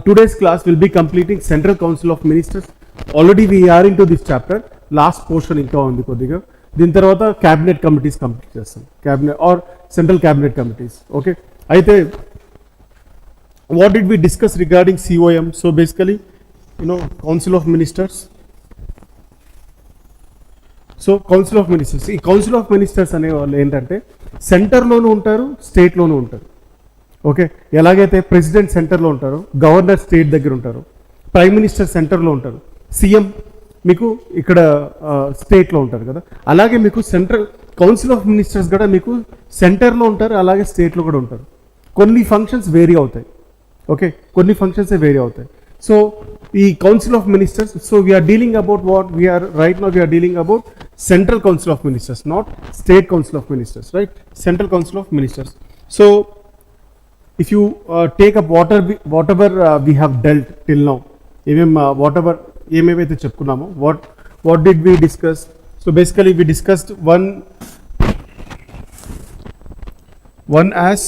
today's class will be completing Central Council of Ministers. Already we are into this chapter. Last portion ఇంకా ఉంది కొద్దిగా. దీని తర్వాత cabinet committees complete చేస్తాం, cabinet or central cabinet committees. Okay, అయితే what did we discuss regarding COM? So basically, Council of Ministers. So council of ministers, ఈ council of ministers అనే వాళ్ళు ఏంటంటే సెంటర్లోనూ ఉంటారు, స్టేట్లోనూ ఉంటారు. ఓకే, ఎలాగైతే ప్రెసిడెంట్ సెంటర్లో ఉంటారు, గవర్నర్ స్టేట్ దగ్గర ఉంటారు, ప్రైమ్ మినిస్టర్ సెంటర్లో ఉంటారు, సీఎం మీకు ఇక్కడ స్టేట్లో ఉంటారు కదా, అలాగే మీకు సెంట్రల్ కౌన్సిల్ ఆఫ్ మినిస్టర్స్ కూడా మీకు సెంటర్లో ఉంటారు, అలాగే స్టేట్లో కూడా ఉంటారు. కొన్ని ఫంక్షన్స్ వేరీ అవుతాయి. ఓకే, కొన్ని ఫంక్షన్సే వేరీ అవుతాయి. సో ఈ council of ministers, so we're dealing about what we're right now we're dealing about central council of ministers, not state council of ministers, right? Central council of ministers. So if you take up whatever we have dealt till now, whatever ఏమేమైతే చెప్పుకున్నామో, what did we discuss? So basically we discussed one as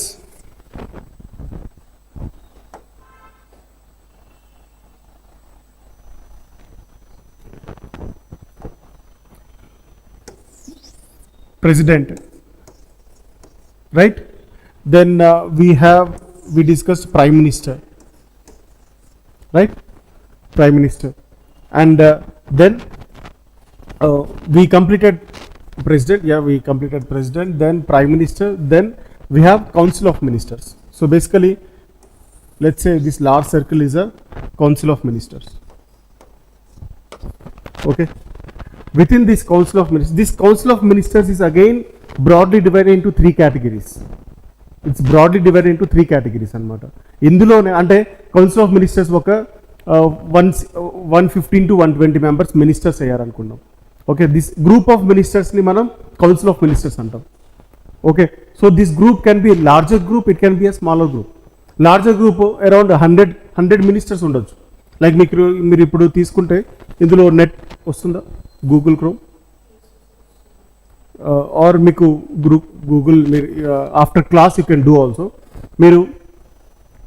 president, right? Then we discussed prime minister, right? Prime minister. And then we completed president. Yeah, we completed president, then prime minister, then we have council of ministers. So basically, let's say this large circle is a council of ministers. Okay, within this council of ministers, this council of ministers is again broadly divided into three categories. It's broadly divided into three categories అనమాట. ఇందులోనే అంటే council of ministers ఒక 115 to 120 members ministers అయ్యారనుకున్నాం. Okay, this group of మినిస్టర్స్ని మనం council of ministers అంటాం. Okay, so this group can be larger group, it can be a smaller group. Larger group around 100 ministers ఉండొచ్చు. Like మీరు ఇప్పుడు తీసుకుంటే ఇందులో నెట్ వస్తుందా, గూగుల్ క్రోమ్ ఆర్ మీకు గూగుల్, మీరు after class you can do also. మీరు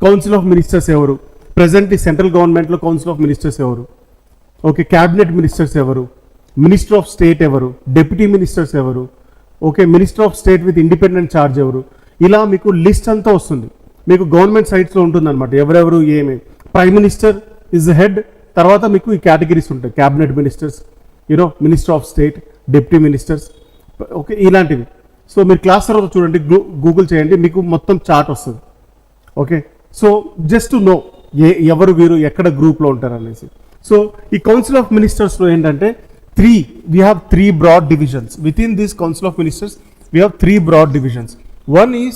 కౌన్సిల్ ఆఫ్ మినిస్టర్స్ ఎవరు, ప్రజెంట్ ఈ సెంట్రల్ గవర్నమెంట్లో కౌన్సిల్ ఆఫ్ మినిస్టర్స్ ఎవరు, ఓకే, క్యాబినెట్ మినిస్టర్స్ ఎవరు, మినిస్టర్ ఆఫ్ స్టేట్ ఎవరు, డెప్యూటీ మినిస్టర్స్ ఎవరు, okay, minister of state with independent charge ఎవరు, ఇలా మీకు లిస్ట్ అంతా వస్తుంది. మీకు గవర్నమెంట్ సైట్స్లో ఉంటుందన్నమాట ఎవరెవరు ఏమేమి. Prime minister is the head, తర్వాత మీకు ఈ కేటగిరీస్ ఉంటాయి, cabinet ministers, minister of state, deputy ministers, okay, ఇలాంటివి. సో మీరు క్లాస్ తర్వాత చూడండి, గూగుల్ చేయండి, మీకు మొత్తం చార్ట్ వస్తుంది. Okay, so just to know ఎవరు వీరు ఎక్కడ గ్రూప్లో ఉంటారు అనేసి. సో ఈ కౌన్సిల్ ఆఫ్ మినిస్టర్స్లో ఏంటంటే we have three broad divisions. Within this council of ministers we have three broad divisions. One is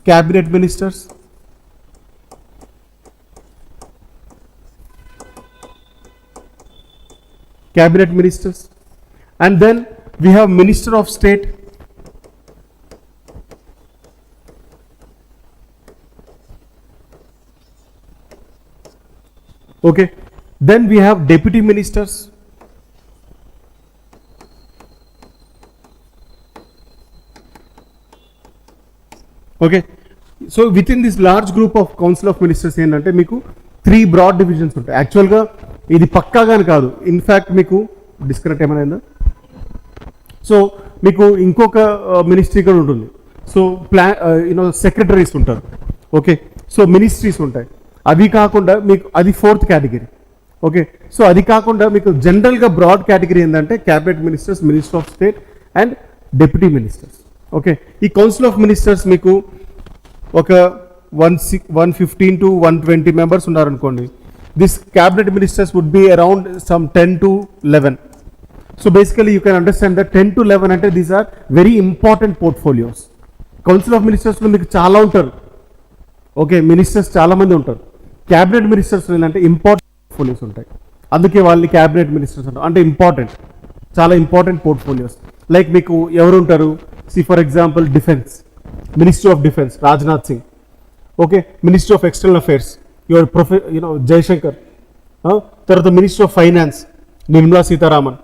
cabinet ministers, and then we have minister of state, okay, then we have deputy ministers, okay. So with in this large group of council of ministers ఏంటంటే మీకు 3 broad divisions ఉంటాయి. యాక్చువల్గా ఇది పక్కాగాని కాదు, in fact మీకు disconnect ఏమైనా. So మీకు ఇంకొక మినిస్ట్రీ కూడా ఉంటుంది. సో సెక్రటరీస్ ఉంటారు. ఓకే, సో మినిస్ట్రీస్ ఉంటాయి. అవి కాకుండా మీకు అది 4th కేటగిరీ. ఓకే, సో అది కాకుండా మీకు జనరల్గా బ్రాడ్ కేటగిరీ ఏంటంటే cabinet ministers, minister of state and deputy ministers. Okay, ఈ కౌన్సిల్ ఆఫ్ మినిస్టర్స్ మీకు ఒక 115 to 120 మెంబర్స్ ఉన్నారనుకోండి. This cabinet ministers would be around some 10 to 11. So basically you can understand that 10 to 11 అంటే these are very important portfolios. Council of మినిస్టర్స్లో మీకు చాలా ఉంటారు. Okay, ministers చాలామంది ఉంటారు. క్యాబినెట్ మినిస్టర్స్ ఏంటంటే ఇంపార్టెంట్ పోర్ట్ఫోలియోస్ ఉంటాయి, అందుకే వాళ్ళని క్యాబినెట్ మినిస్టర్స్ అంటారు. అంటే ఇంపార్టెంట్, చాలా ఇంపార్టెంట్ పోర్ట్ఫోలియోస్. లైక్ మీకు ఎవరు ఉంటారు, for example defence, ministry of defence Rajnath Singh. Okay, ministry of external affairs Jaishankar. తర్వాత ministry of finance Nirmala Sitharaman,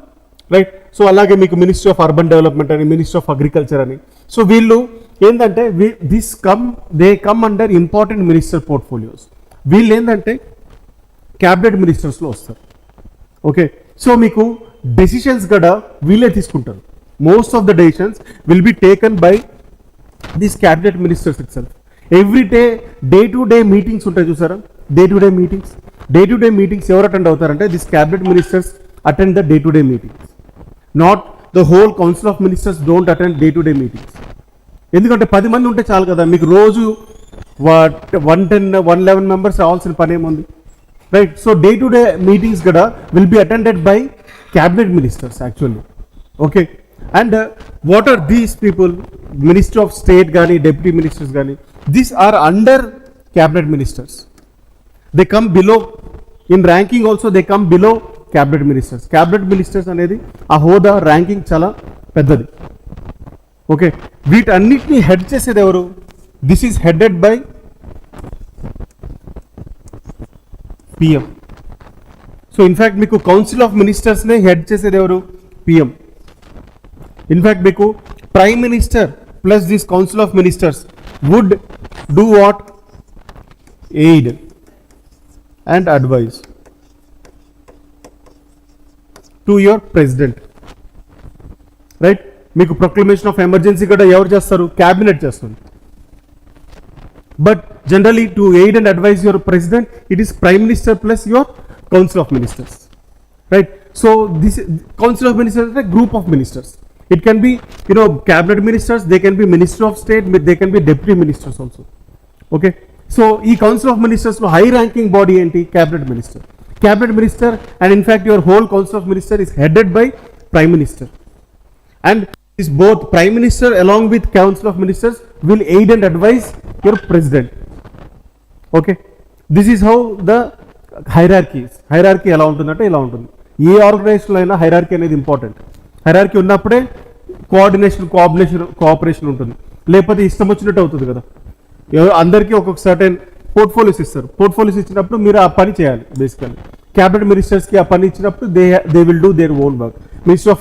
right? So అలాగే మీకు మినిస్ట్రీ ఆఫ్ అర్బన్ డెవలప్మెంట్ అని, మినిస్ట్రీ ఆఫ్ అగ్రికల్చర్ అని. సో వీళ్ళు ఏంటంటే they come under important minister portfolios. వీళ్ళు ఏంటంటే క్యాబినెట్ మినిస్టర్స్లో వస్తారు. ఓకే, సో మీకు డెసిషన్స్ కూడా వీళ్ళే తీసుకుంటారు. Most of the decisions will be taken by this cabinet ministers itself. Every day to day meetings ఉంటాయి చూసారా, డే టు డే మీటింగ్స్ ఎవరు అటెండ్ అవుతారంటే this cabinet ministers attend the day to day meetings. Not the whole council of ministers don't attend day to day meetings. ఎందుకంటే 10 మంది ఉంటే చాలు కదా, మీకు రోజు 111 మెంబర్స్ రావాల్సిన పని ఏముంది, right? So day to day meetings కూడా will be attended by cabinet ministers actually. Okay, and what are these people? Minister of state కానీ డెప్యూటీ మినిస్టర్స్ కానీ, these are under cabinet ministers. They come below in ranking also, they come below cabinet ministers. Cabinet ministers అనేది ఆ హోదా ranking చాలా పెద్దది. Okay, వీటన్నిటిని head చేసేది ఎవరు? This is headed by PM. So in fact మీకు కౌన్సిల్ ఆఫ్ మినిస్టర్స్నే హెడ్ చేసేది ఎవరు? పిఎం. ఇన్ఫ్యాక్ట్ మీకు prime minister plus this council of ministers would do what? Aid and advise to your president, right? మీకు proclamation of emergency కూడా ఎవరు చేస్తారు? Cabinet చేస్తుంది. But generally to aid and advise your president it is prime minister plus your council of ministers, right? So this council of ministers is a group of ministers. It can be, cabinet ministers, they can be minister of state, they can be deputy ministers also. Okay, so ఈ council of ministers లో high ranking body ఏంటి? Cabinet minister. Cabinet minister and in fact your whole council of minister is headed by prime minister, and is both prime minister along with council of ministers will aid and advise your president. Okay, this is how the hierarchy is. Hierarchy ఎలా ఉంటుందంటే ఇలా ఉంటుంది. ఏ ఆర్గనైజేషన్లో అయినా hierarchy అనేది important. Hierarchy ఉన్నప్పుడే cooperation ఉంటుంది, లేకపోతే ఇష్టం వచ్చినట్టు అవుతుంది కదా. అందరికీ ఒక్కొక్క సర్టెన్ పోర్ట్ఫోలియోస్ ఇస్తారు. పోర్ట్ఫోలియోస్ ఇచ్చినప్పుడు మీరు ఆ పని చేయాలి. బేసికల్లీ క్యాబినెట్ మినిస్టర్స్కి ఆ పని ఇచ్చినప్పుడు they will do their own work. Minister of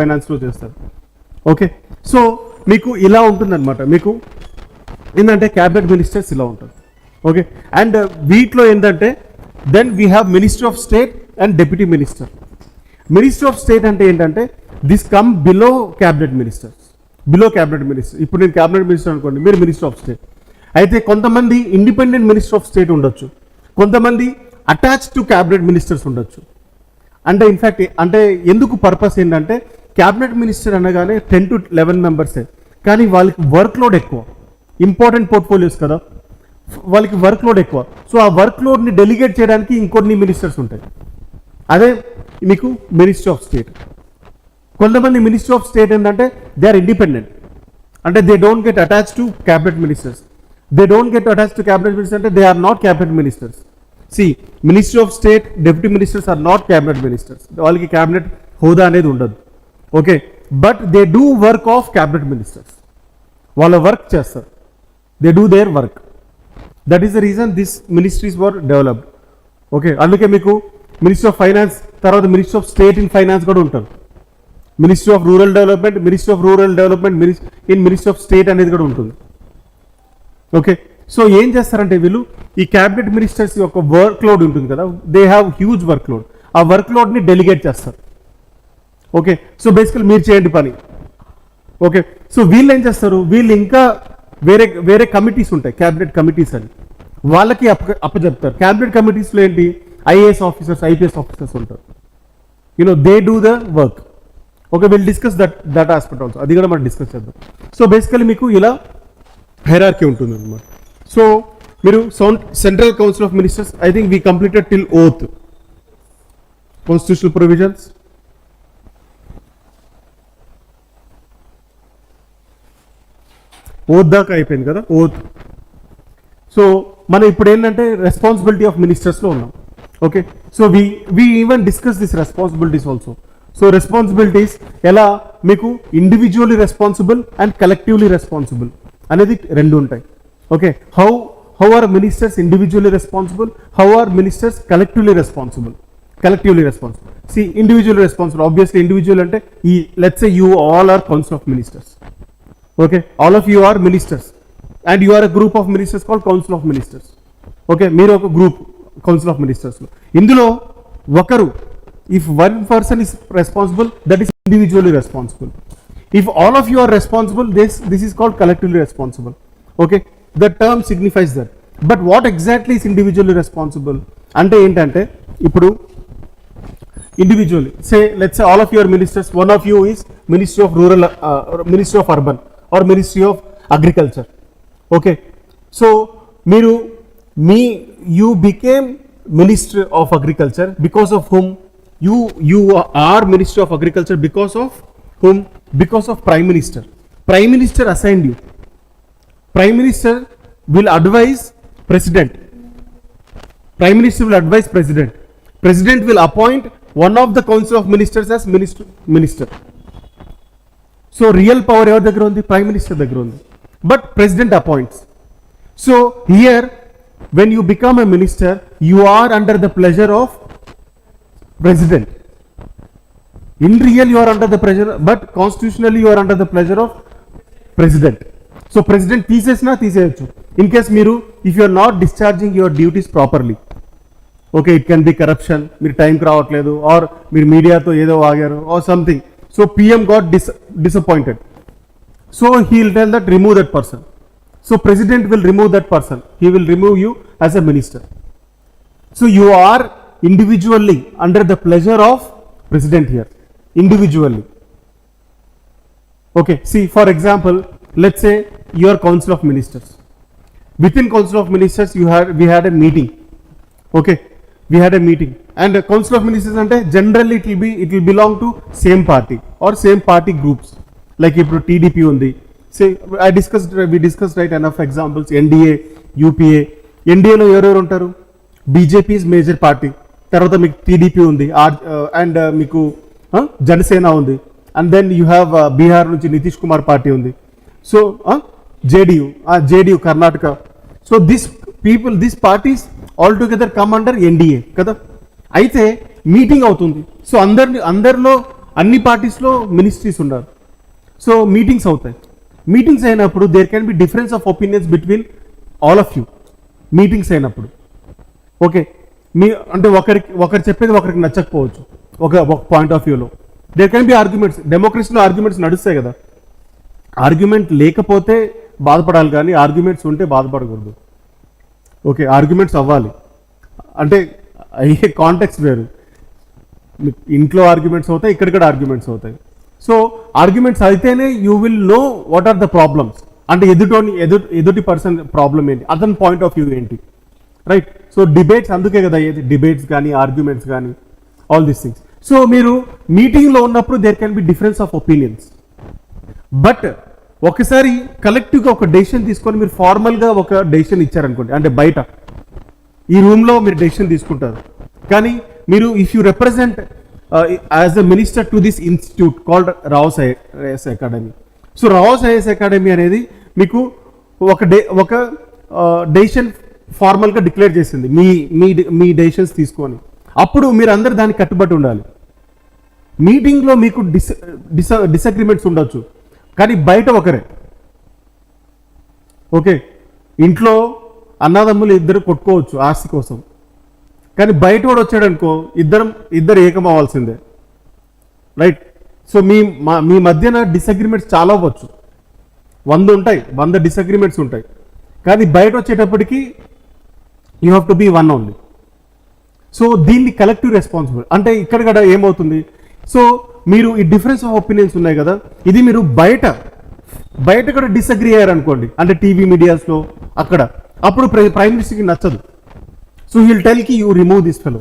ఫైనాన్స్లో చేస్తారు. ఓకే, సో మీకు ఇలా ఉంటుందన్నమాట. మీకు ఏంటంటే క్యాబినెట్ మినిస్టర్స్ ఇలా ఉంటుంది. ఓకే, అండ్ వీటిలో ఏంటంటే then we have minister of state and deputy minister. Minister of state అంటే ఏంటంటే this come below cabinet ministers. ఇప్పుడు నేను క్యాబినెట్ మినిస్టర్ అనుకోండి, మీరు మినిస్టర్ ఆఫ్ స్టేట్. అయితే కొంతమంది ఇండిపెండెంట్ మినిస్టర్ ఆఫ్ స్టేట్ ఉండొచ్చు, కొంతమంది అటాచ్ టు క్యాబినెట్ మినిస్టర్స్ ఉండొచ్చు. అంటే ఇన్ఫ్యాక్ట్ అంటే ఎందుకు పర్పస్ ఏంటంటే క్యాబినెట్ మినిస్టర్ అనగానే 10 to 11 మెంబర్సే, కానీ వాళ్ళకి వర్క్ లోడ్ ఎక్కువ. ఇంపార్టెంట్ పోర్ట్ఫోలియోస్ కదా, వాళ్ళకి వర్క్ లోడ్ ఎక్కువ. సో ఆ వర్క్ లోడ్ని డెలిగేట్ చేయడానికి ఇంకొన్ని మినిస్టర్స్ ఉంటాయి. అదే మీకు మినిస్టర్ ఆఫ్ స్టేట్. కొంతమంది మినిస్టర్ ఆఫ్ స్టేట్ ఏంటంటే దే ఆర్ ఇండిపెండెంట్, అంటే they don't get attach to cabinet ministers. అంటే they are not cabinet ministers. See, minister of state, deputy ministers are not cabinet ministers. వాళ్ళకి cabinet హోదా అనేది ఉండదు. Okay, but they do work of cabinet ministers. వాళ్ళ work చేస్తారు, they do their work. That is the reason this ministries were developed. Okay, అందుకే మీకు minister of finance తర్వాత minister of state in finance కూడా ఉంటారు. Ministry of rural development, minister of state అనేది కూడా ఉంటుంది. ఓకే, సో ఏం చేస్తారంటే వీళ్ళు ఈ క్యాబినెట్ మినిస్టర్స్ యొక్క వర్క్ లోడ్ ఉంటుంది కదా, they have huge work load. ఆ వర్క్ లోడ్ని డెలిగేట్ చేస్తారు. ఓకే, సో బేసికల్ మీరు చేయండి పని. ఓకే, సో వీళ్ళు ఏం చేస్తారు, వీళ్ళు ఇంకా వేరే కమిటీస్ ఉంటాయి, క్యాబినెట్ కమిటీస్ అని, వాళ్ళకి అప్పచెప్తారు. క్యాబినెట్ కమిటీస్లో ఏంటి, ఐఏఎస్ ఆఫీసర్స్, ఐపీఎస్ ఆఫీసర్స్ ఉంటారు. They do the work. Okay, will discuss that aspect also, అది కూడా మనం డిస్కస్ చేద్దాం. సో బేసికలీ మీకు ఇలా హైరార్కీ ఉంటుంది అన్నమాట. సో మీరు central council of ministers, I think we completed till oath, constitutional provisions. Oath దాకా అయిపోయింది కదా, ఓత్. సో మనం ఇప్పుడు ఏంటంటే రెస్పాన్సిబిలిటీ ఆఫ్ మినిస్టర్స్లో ఉన్నాం. Okay, so we even discuss this responsibilities also. So responsibilities ఎలా మీకు individually responsible and collectively responsible అనేది రెండు ఉంటాయి. Okay, how are ministers individually responsible, how are ministers collectively responsible. See, individual responsible, obviously individual అంటే let's say you all are council of ministers. Okay, all of you are ministers and you are a group of ministers called council of ministers. Okay, మీరు ఒక group council of మినిస్టర్స్లో. ఇందులో ఒకరు, if one person is responsible, that is individually responsible. If all of you are responsible, this is called collectively responsible. Okay, the term signifies that. But what exactly is individually responsible? అంటే ఏంటంటే ఇప్పుడు individually, say let's say all of you are ministers, one of you is Ministry of Rural, Ministry of Urban or Ministry of Agriculture. Okay, so you became Minister of Agriculture because of whom? You are Ministry of Agriculture because of whom? Because of Prime Minister. Prime Minister assigned you. Prime Minister will advise President. Prime Minister will advise President. President will appoint one of the Council of Ministers as Minister. So real power ఎవరి దగ్గర ఉంది? Prime Minister దగ్గర ఉంది. But President appoints. So here when you become a minister, you are under the pleasure of President. In real you are under the pressure, but constitutionally you are under the pleasure of President. So President తీసేయచ్చు. In case if you are not discharging your duties properly, okay, it can be corruption, మీరు టైంకి రావట్లేదు, or మీరు మీడియాతో ఏదో ఆగారు or something. So PM got disappointed. So he will tell that remove that person. So President will remove that person. He will remove you as a minister. So you are individually under the pleasure of President here. Individually. Okay, see, for example, let's say you are Council of Ministers. Within Council of Ministers we had a meeting. Okay, we had a meeting, and Council of Ministers ante generally it will belong to same party or same party groups. Like ఇప్పుడు TDP ఉంది. Say we discussed right enough examples. NDA, UPA. NDA లో ఎవరెవరు ఉంటారు? BJP is major party. తర్వాత మీకు TDP ఉంది, and మీకు జనసేన ఉంది, and then you have Bihar నుంచి నితీష్ కుమార్ పార్టీ ఉంది. So JDU Karnataka. So this parties all together come under NDA కదా. అయితే మీటింగ్ అవుతుంది. సో అందరిలో అన్ని పార్టీస్లో మినిస్ట్రీస్ ఉన్నారు. సో మీటింగ్స్ అవుతాయి. మీటింగ్స్ అయినప్పుడు there can be difference of opinions between all of you. Meetings అయినప్పుడు ఓకే, అంటే ఒకరు చెప్పేది ఒకరికి నచ్చకపోవచ్చు ఒక పాయింట్ ఆఫ్ వ్యూలో. There can be arguments. డెమోక్రసీలో ఆర్గ్యుమెంట్స్ నడుస్తాయి కదా. ఆర్గ్యుమెంట్ లేకపోతే బాధపడాలి, కానీ ఆర్గ్యుమెంట్స్ ఉంటే బాధపడకూడదు. ఓకే, ఆర్గ్యుమెంట్స్ అవ్వాలి. అంటే అయ్యే కాంటెక్స్ట్ వేరు. ఇంట్లో ఆర్గ్యుమెంట్స్ అవుతాయి, ఇక్కడ ఆర్గ్యుమెంట్స్ అవుతాయి. సో ఆర్గ్యుమెంట్స్ అయితేనే you will know what are the problems. అంటే ఎదుటి పర్సన్ ప్రాబ్లం ఏంటి, అతని పాయింట్ ఆఫ్ వ్యూ ఏంటి, రైట్. సో డిబేట్స్ అందుకే కదా అయ్యేది, డిబేట్స్ కానీ ఆర్గ్యుమెంట్స్ కానీ ఆల్ దీస్ థింగ్స్. సో మీరు మీటింగ్లో ఉన్నప్పుడు there can be difference of opinions, but ఒకసారి కలెక్టివ్గా ఒక డెసిషన్ తీసుకొని మీరు ఫార్మల్గా ఒక డెసిషన్ ఇచ్చారనుకోండి, అంటే బయట ఈ రూమ్లో మీరు డెసిషన్ తీసుకుంటారు, కానీ మీరు if you represent as a minister to this institute called Rao's academy. So Rao's academy అనేది మీకు ఒక డెసిషన్ ఫార్మల్గా డిక్లేర్ చేసింది, మీ డెసిషన్స్ తీసుకొని. అప్పుడు మీరు అందరు దానికి కట్టుబడి ఉండాలి. మీటింగ్లో మీకు డిసగ్రిమెంట్స్ ఉండొచ్చు, కానీ బయట ఒకరే. ఓకే, ఇంట్లో అన్నదమ్ములు ఇద్దరు కొట్టుకోవచ్చు ఆస్తి కోసం, కానీ బయట కూడా వచ్చాడనుకో ఇద్దరు ఏకం అవ్వాల్సిందే, రైట్. సో మీ మధ్యన డిసగ్రిమెంట్స్ చాలా అవ్వచ్చు, 100 డిసగ్రిమెంట్స్ ఉంటాయి, కానీ బయట వచ్చేటప్పటికి you have to be one only. So దీన్ని కలెక్టివ్ రెస్పాన్సిబుల్ అంటే ఇక్కడ ఏమవుతుంది, సో మీరు ఈ డిఫరెన్స్ ఆఫ్ ఒపీనియన్స్ ఉన్నాయి కదా, ఇది మీరు బయట కూడా డిసగ్రీ అయ్యారనుకోండి, అంటే టీవీ మీడియాస్లో అప్పుడు ప్రైమ్ మినిస్టర్కి నచ్చదు. సో హీల్ టెల్ కి you remove this fellow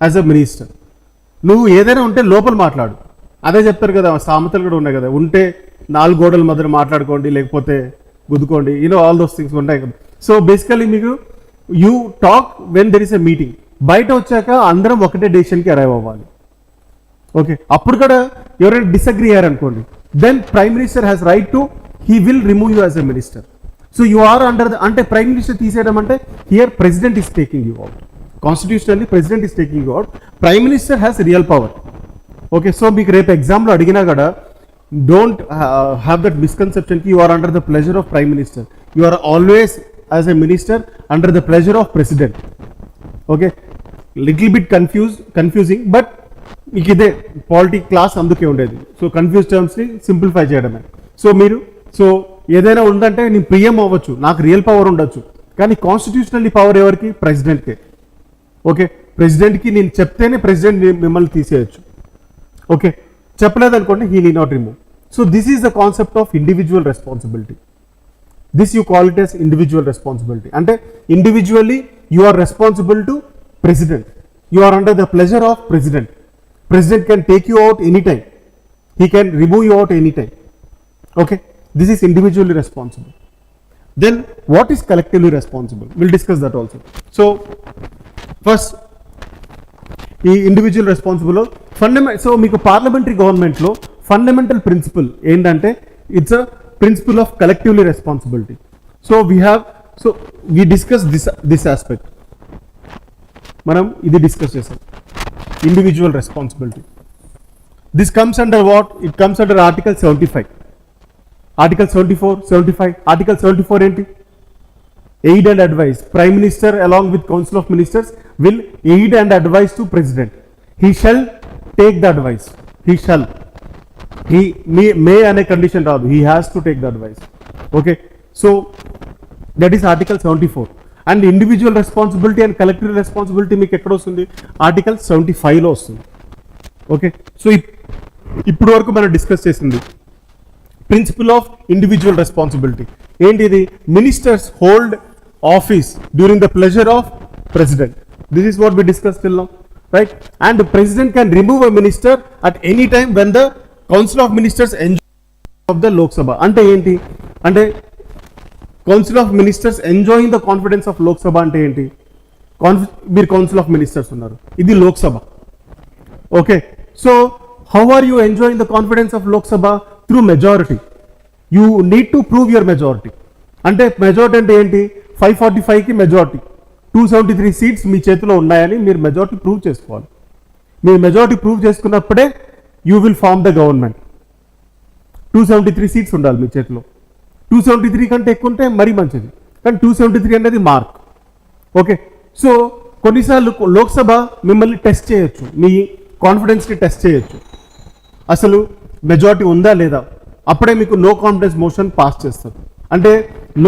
as a minister. నువ్వు ఏదైనా ఉంటే లోపల మాట్లాడు, అదే చెప్తారు కదా, సామెతలు కూడా ఉన్నాయి కదా, ఉంటే 4 గోడల మధ్య మాట్లాడుకోండి, లేకపోతే గుద్దుకోండి, ఆల్ దోస్ థింగ్స్ ఉంటాయి కదా. సో బేసికలీ మీకు you talk when there is a meeting. బయట వచ్చాక అందరం ఒకటే డెసిషన్కి అరైవ్ అవ్వాలి. ఓకే, అప్పుడు కూడా ఎవరైనా డిసగ్రీ అయ్యారనుకోండి, then prime minister has right to he will remove you as a minister. So you are under అంటే ప్రైమ్ మినిస్టర్ తీసేయడం అంటే here president is taking you out. Constitutionally president is taking you out. Prime minister has real power. Okay, so మీకు రేపు ఎగ్జామ్లో అడిగినా కూడా don't have that misconception కి you are under the pleasure of prime minister. You are always as a minister under the pleasure of president. Okay, little bit confusing, but మీకు ఇదే polity class అందుకే ఉండేది. సో కన్ఫ్యూజ్ టర్మ్స్ని సింప్లిఫై చేయడమే. So ఏదైనా ఉందంటే నేను ప్రియం అవ్వచ్చు, నాకు రియల్ పవర్ ఉండొచ్చు, కానీ కాన్స్టిట్యూషనల్లీ పవర్ ఎవరికి? ప్రెసిడెంట్కే. ఓకే, ప్రెసిడెంట్కి నేను చెప్తేనే ప్రెసిడెంట్ మిమ్మల్ని తీసేయచ్చు. ఓకే, చెప్పలేదనుకోండి, he need not remove. So this is the concept of individual responsibility. This you call it as individual responsibility. అంటే individually you are responsible to president, you are under the pleasure of president. President can take you out anytime. He can remove you out anytime. Okay, this is individually responsible. Then what is collectively responsible? We'll discuss that also. So first, ఈ individual responsible so మీకు parliamentary గవర్నమెంట్లో fundamental principle ఏంటంటే it's a principle of collectively responsibility. So we discuss this aspect. మనం ఇది discuss చేసాం, individual responsibility. This comes under what? It comes under Article 75. Article 74, 75. Article 74 enti? Aid and advice. Prime Minister along with Council of Ministers will aid and advise to President. He shall take the advice. He shall. He may ane condition raadu. He has to take the advice. Okay. So that is Article 74. And individual responsibility and collective responsibility మీకు ఎక్కడ వస్తుంది? Article 75లో వస్తుంది. Okay, so ఇప్పుడు వరకు మనం discuss చేసింది principle of individual responsibility ఏంటిది? Ministers hold office during the pleasure of president. This is what we discuss till now, right? And president can remove a minister at any time when the council of ministers enjoy of the Lok Sabha. అంటే ఏంటి? అంటే council of ministers enjoying the confidence of Lok Sabha అంటే ఏంటి? మీరు council of ministers ఉన్నారు, ఇది Lok Sabha. Okay, so how are you enjoying the confidence of Lok Sabha? Through majority. You need to prove your majority. అంటే majority అంటే ఏంటి? 545కి మెజారిటీ, 273 సీట్స్ మీ చేతిలో ఉన్నాయని మీరు మెజారిటీ ప్రూవ్ చేసుకోవాలి. మీరు మెజారిటీ ప్రూవ్ చేసుకున్నప్పుడే you will form the government. 273 seats ఉండాలి మీ చేతిలో. 273 కంటే ఎక్కువ ఉంటే మరీ మంచిది, కానీ 273 అనేది మార్క్. ఓకే, సో కొన్నిసార్లు లోక్సభ మిమ్మల్ని టెస్ట్ చేయొచ్చు, మీ కాన్ఫిడెన్స్ని టెస్ట్ చేయొచ్చు. అసలు మెజారిటీ ఉందా లేదా, అప్పుడే మీకు నో కాన్ఫిడెన్స్ మోషన్ పాస్ చేస్తారు. అంటే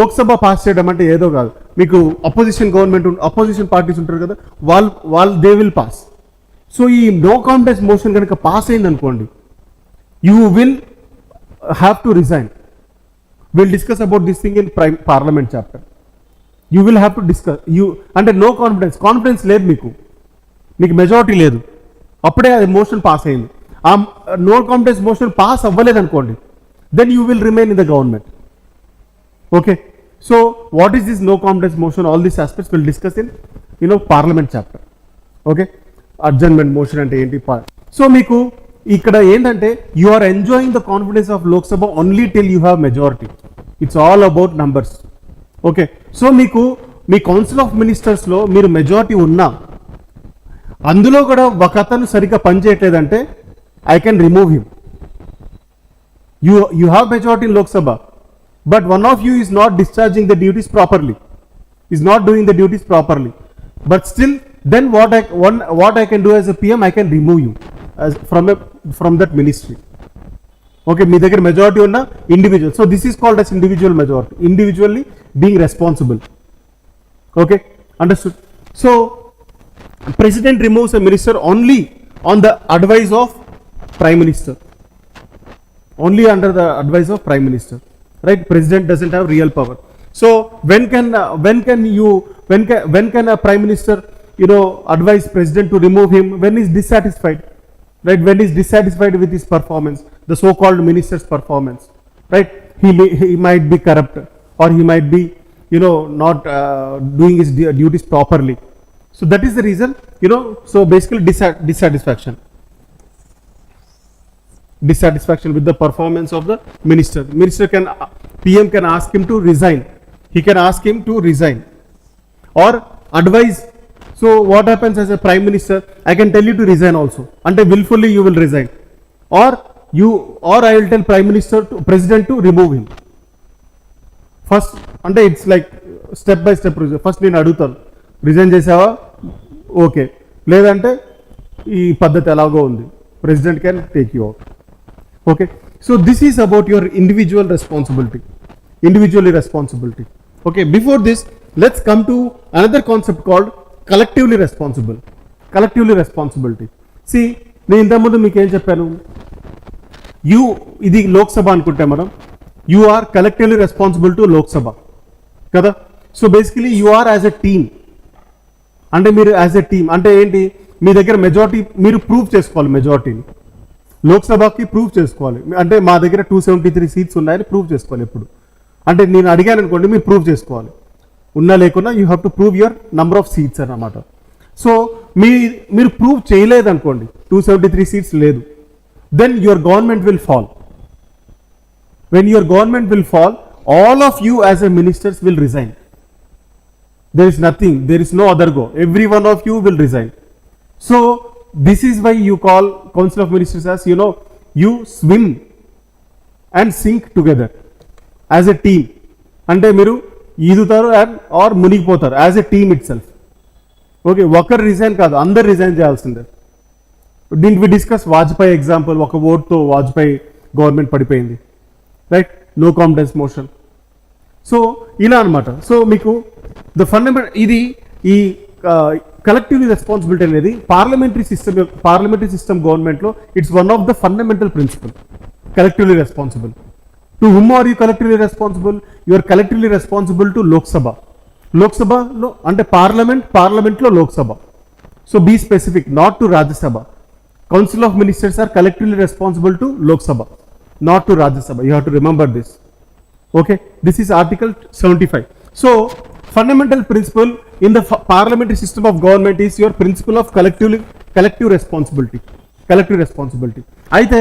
లోక్సభ పాస్ చేయడం అంటే ఏదో కాదు, మీకు అపోజిషన్ అపోజిషన్ పార్టీస్ ఉంటారు కదా, వాళ్ళు దే విల్ పాస్. సో ఈ నో కాన్ఫిడెన్స్ మోషన్ కనుక పాస్ అయింది అనుకోండి, you will have to resign. We'll discuss about this thing in parliament chapter. You will have to discuss. అంటే నో కాన్ఫిడెన్స్ లేదు మీకు మెజారిటీ లేదు, అప్పుడే అది మోషన్ పాస్ అయింది. ఆ నో కాన్ఫిడెన్స్ మోషన్ పాస్ అవ్వలేదు అనుకోండి, then you will remain in the government. Okay, so what is this no confidence motion? All these aspects will discuss in parliament chapter. Okay, adjournment motion అంటే ఏంటి? సో మీకు ఇక్కడ ఏంటంటే you are enjoying the confidence of Lok Sabha only till you have majority. It's all about numbers. Okay, so మీకు మీ council of మినిస్టర్స్లో మీరు majority ఉన్నా, అందులో కూడా ఒక అతను సరిగ్గా పనిచేయట్లేదంటే I can remove him. You have majority in Lok Sabha, but one of you is not discharging the duties properly, is not doing the duties properly, but still then what I can do as a PM, I can remove you from that ministry. Okay, మీ దగ్గర majority ఉన్న individual. So this is called as individual majority, individually being responsible. Okay, understood. So president removes a minister only on the advice of prime minister, only under the advice of prime minister, right? President doesn't have real power. So when can a prime minister advise president to remove him? When is dissatisfied, right? When is dissatisfied with his performance, the so-called minister's performance, right? He might be corrupt, or he might be not doing his duties properly. So that is the reason, so basically dissatisfaction with the performance of the minister. PM can ask him to resign. He can ask him to resign or advise. So what happens as a prime minister? I can tell you to resign also, and willfully you will resign, or I will tell president to remove him. First, అంటే it's like step by step procedure. First నేను అడుగుతాను, resign చేసావా, okay, లేదంటే ఈ పద్ధతి ఎలాగో ఉంది, president can take you out. Okay, so this is about your individual responsibility, individually responsibility. Okay, before this, let's come to another concept called collectively responsible. Collectively responsibility. See, నేను ఇంతకుముందు మీకు ఏం చెప్పాను, ఇది లోక్సభ అనుకుంటే మనం, you are collectively responsible to Lok Sabha కదా. So basically you are as a team, అంటే మీరు యాజ్ ఎ టీమ్ అంటే ఏంటి, మీ దగ్గర మెజారిటీ మీరు ప్రూవ్ చేసుకోవాలి, మెజారిటీని లోక్సభకి ప్రూవ్ చేసుకోవాలి. అంటే మా దగ్గర 273 సీట్స్ ఉన్నాయని ప్రూవ్ చేసుకోవాలి. ఎప్పుడు అంటే నేను అడిగాను అనుకోండి, మీరు ప్రూవ్ చేసుకోవాలి, ఉన్నా లేకున్నా you have to prove your number of seats అన్నమాట. సో మీరు ప్రూవ్ చేయలేదనుకోండి, 273 సీట్స్ లేదు, then your government will fall. When your government will fall, all of you as a ministers will resign. There is nothing, there is no other go, every one of you will resign. So this is why you call council of ministers as, you know, you swim and sink together as a team. అంటే మీరు ఈదుతారు and or మునిగిపోతారు as a team itself. Okay, ఒకరు resign కాదు, అందరు resign చేయాల్సిందే. దీనికి we discuss Vajpayee example, ఒక ఓట్తో వాజ్పేయి గవర్నమెంట్ పడిపోయింది, right, no confidence motion. So ఇలా అనమాట. సో మీకు ద ఫండమెంటల్ ఇది ఈ కలెక్టివ్లీ రెస్పాన్సిబిలిటీ అనేది పార్లమెంటరీ సిస్టమ్ గవర్నమెంట్లో it's one of the fundamental principle, collectively responsible. To whom are you collectively responsible? You are collectively responsible to Lok Sabha. లోక్సభలో అంటే పార్లమెంట్లో Lok Sabha. So be specific, not to Rajya Sabha. Council of ministers are collectively responsible to Lok Sabha, not to Rajya Sabha. You have to remember this. Okay, this is Article 75. So fundamental principle in the parliamentary system of government is your principle of collective responsibility. Collective responsibility. Aithe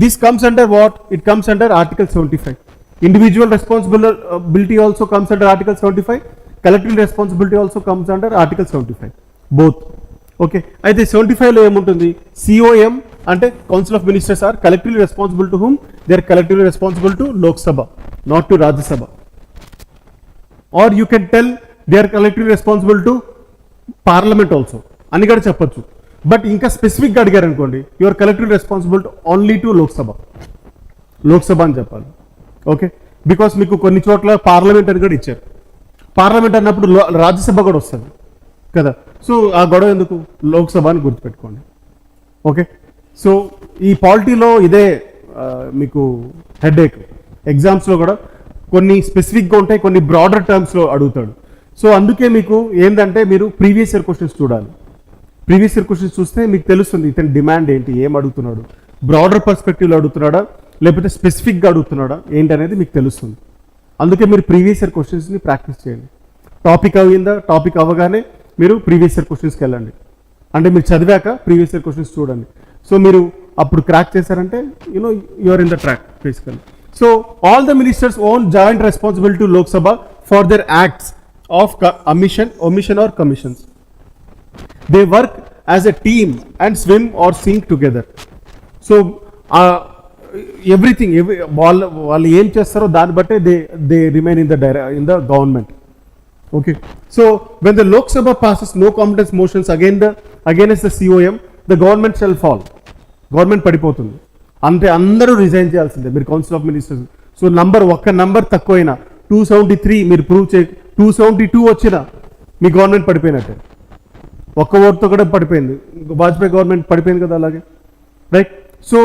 this comes under what? It comes under Article 75. Individual responsibility also comes under Article 75. Collective responsibility also comes under Article 75. Both. Okay, అయితే 75లో ఏముంటుంది, COM అంటే council of ministers are collectively responsible to whom? They are collectively responsible to Lok Sabha, not to Rajya Sabha. Are you can tell they are collectively responsible to parliament also అని కూడా చెప్పొచ్చు. But ఇంకా స్పెసిఫిక్గా అడిగారు అనుకోండి, you are collectively responsible only to Lok Sabha అని చెప్పాలి. Okay, because మీకు కొన్ని చోట్ల పార్లమెంట్ అని కూడా ఇచ్చారు. పార్లమెంట్ అన్నప్పుడు రాజ్యసభ కూడా వస్తుంది కదా. సో ఆ గొడవ ఎందుకు, లోక్సభ అని గుర్తుపెట్టుకోండి. ఓకే, సో ఈ పాలిటీలో ఇదే మీకు హెడేక్. ఎగ్జామ్స్లో కూడా కొన్ని స్పెసిఫిక్గా ఉంటాయి, కొన్ని బ్రాడర్ టర్మ్స్లో అడుగుతాడు. సో అందుకే మీకు ఏంటంటే మీరు ప్రీవియస్ ఇయర్ క్వశ్చన్స్ చూడాలి. ప్రీవియస్ ఇయర్ క్వశ్చన్స్ చూస్తే మీకు తెలుస్తుంది ఇతని డిమాండ్ ఏంటి, ఏం అడుగుతున్నాడు, బ్రాడర్ పర్స్పెక్టివ్లో అడుగుతున్నాడా లేకపోతే స్పెసిఫిక్గా అడుగుతున్నాడా ఏంటి అనేది మీకు తెలుస్తుంది. అందుకే మీరు ప్రీవియస్ ఇయర్ క్వశ్చన్స్ని ప్రాక్టీస్ చేయండి. టాపిక్ అవ్వగానే మీరు ప్రీవియస్ ఇయర్ క్వశ్చన్స్కి వెళ్ళండి. అంటే మీరు చదివాక ప్రీవియస్ ఇయర్ క్వశ్చన్స్ చూడండి. సో మీరు అప్పుడు క్రాక్ చేశారంటే you know you're in the track basically. So all the ministers own joint responsibility to Lok Sabha for their acts of omission or commissions. They work as a team and swim or sink together. So everything వాళ్ళు ఏం చేస్తారో దాన్ని బట్టే they remain in the government. Okay, so when the Lok Sabha passes no confidence motions against the COM, the government shall fall. Government పడిపోతుంది అంటే అందరూ resign చేయాల్సిందే మీరు కౌన్సిల్ ఆఫ్ మినిస్టర్స్. సో ఒక్క నంబర్ తక్కువైనా 273 మీరు ప్రూవ్ 272 వచ్చినా మీ గవర్నమెంట్ పడిపోయినట్టే. ఒక్క ఓటుతో కూడా పడిపోయింది, వాజ్పేయి గవర్నమెంట్ పడిపోయింది కదా అలాగే, రైట్. సో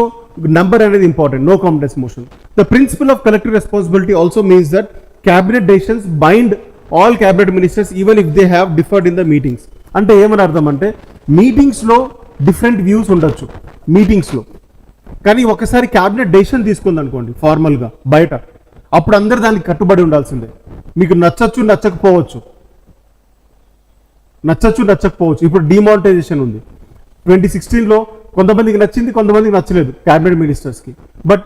నంబర్ అనేది important, no confidence motion. The principle of collective responsibility also means that cabinet decisions bind all cabinet ministers even if they have differed in the meetings. అంటే ఏమని అర్థం అంటే మీటింగ్స్లో డిఫరెంట్ వ్యూస్ ఉండొచ్చు మీటింగ్స్లో, కానీ ఒకసారి క్యాబినెట్ డెసిషన్ తీసుకుంది అనుకోండి ఫార్మల్గా బయట, అప్పుడు అందరు దానికి కట్టుబడి ఉండాల్సిందే. మీకు నచ్చకపోవచ్చు. ఇప్పుడు డిమానిటైజేషన్ ఉంది. 2016లో కొంతమందికి నచ్చింది, కొంతమందికి నచ్చలేదు క్యాబినెట్ మినిస్టర్స్కి. But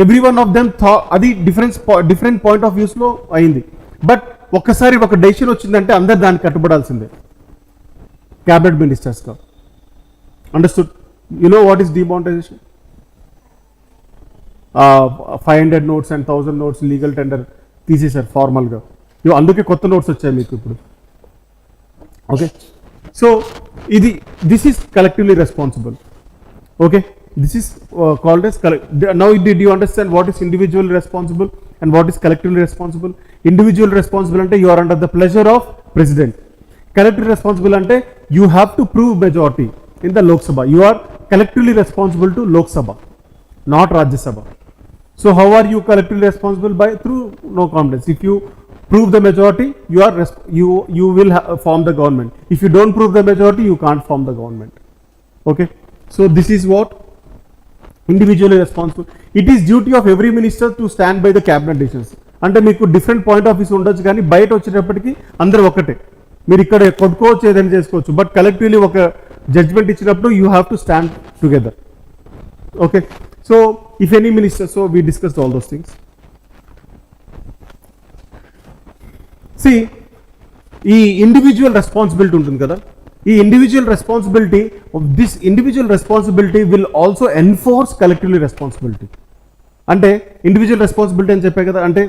every one of them అది డిఫరెంట్ పాయింట్ ఆఫ్ వ్యూస్లో అయింది. బట్ ఒక్కసారి ఒక డెసిషన్ వచ్చిందంటే అందరు దానికి కట్టుబడాల్సిందే క్యాబినెట్ మినిస్టర్స్గా. Understood? You know what is demonetization? 500 notes and 1000 notes legal tender తీసేశారు ఫార్మల్గా. అందుకే కొత్త నోట్స్ వచ్చాయి మీకు ఇప్పుడు. Okay, so this is collectively responsible. Okay, this is called as now did you understand what is individually responsible and what is collectively responsible? Individual responsible ante you are under the pleasure of president. Collectively responsible ante you have to prove majority in the Lok Sabha. You are collectively responsible to Lok Sabha, not Rajya Sabha. So how are you collectively responsible? By through no confidence. If you prove the majority, you will form the government. If you don't prove the majority, you can't form the government. Okay, so this is what individually responsible. It is duty of every minister to stand by the cabinet decisions. అంటే మీకు different point of view ఉండొచ్చు, కానీ బయట వచ్చేటప్పటికి అందరూ ఒకటే. మీరు ఇక్కడ కొట్టుకోవచ్చు, ఏదైనా చేసుకోవచ్చు, బట్ కలెక్టివ్లీ ఒక జడ్జ్మెంట్ ఇచ్చినప్పుడు you have to stand together. Okay, so if any minister, so we discussed all those things. See ఈ ఇండివిజువల్ రెస్పాన్సిబిలిటీ ఉంటుంది కదా, ఈ individual responsibility will also enforce collectively responsibility. అంటే ఇండివిజువల్ రెస్పాన్సిబిలిటీ అని చెప్పే కదా, అంటే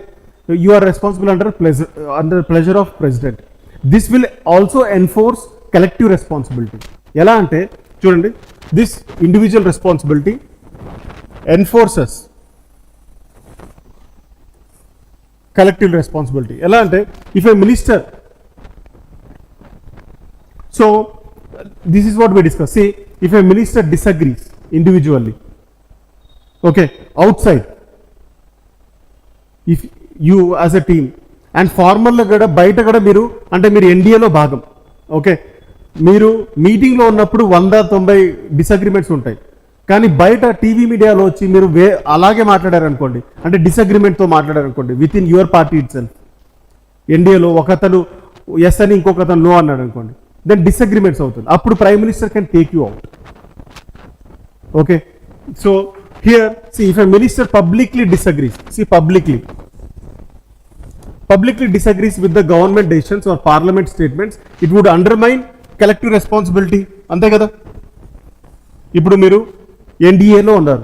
you are responsible under pleasure of president. This will also enforce collective responsibility. ఎలా అంటే చూడండి, this individual responsibility enforces collective responsibility. ఎలా అంటే if a minister, so this is what we discuss. See, if a minister disagrees individually, okay, outside, if you as a team and ఫార్మల్గా కూడా బయట కూడా మీరు అంటే మీరు ఎన్డీఏలో భాగం, ఓకే, మీరు మీటింగ్లో ఉన్నప్పుడు 190 డిసగ్రిమెంట్స్ ఉంటాయి, కానీ బయట టీవీ మీడియాలో వచ్చి మీరు అలాగే మాట్లాడారనుకోండి, అంటే డిసగ్రిమెంట్తో మాట్లాడారనుకోండి within your party itself. ఎన్డీఏలో ఒకతను ఎస్ అని ఇంకొకతను నో అన్నాడు అనుకోండి, దెన్ డిసగ్రిమెంట్స్ అవుతుంది. అప్పుడు prime minister can take you out. Okay, so here see if a minister publicly disagrees, see publicly disagrees with the government decisions or parliament statements, it would undermine collective responsibility. అంతే కదా. ఇప్పుడు మీరు ఎన్డీఏలో ఉన్నారు,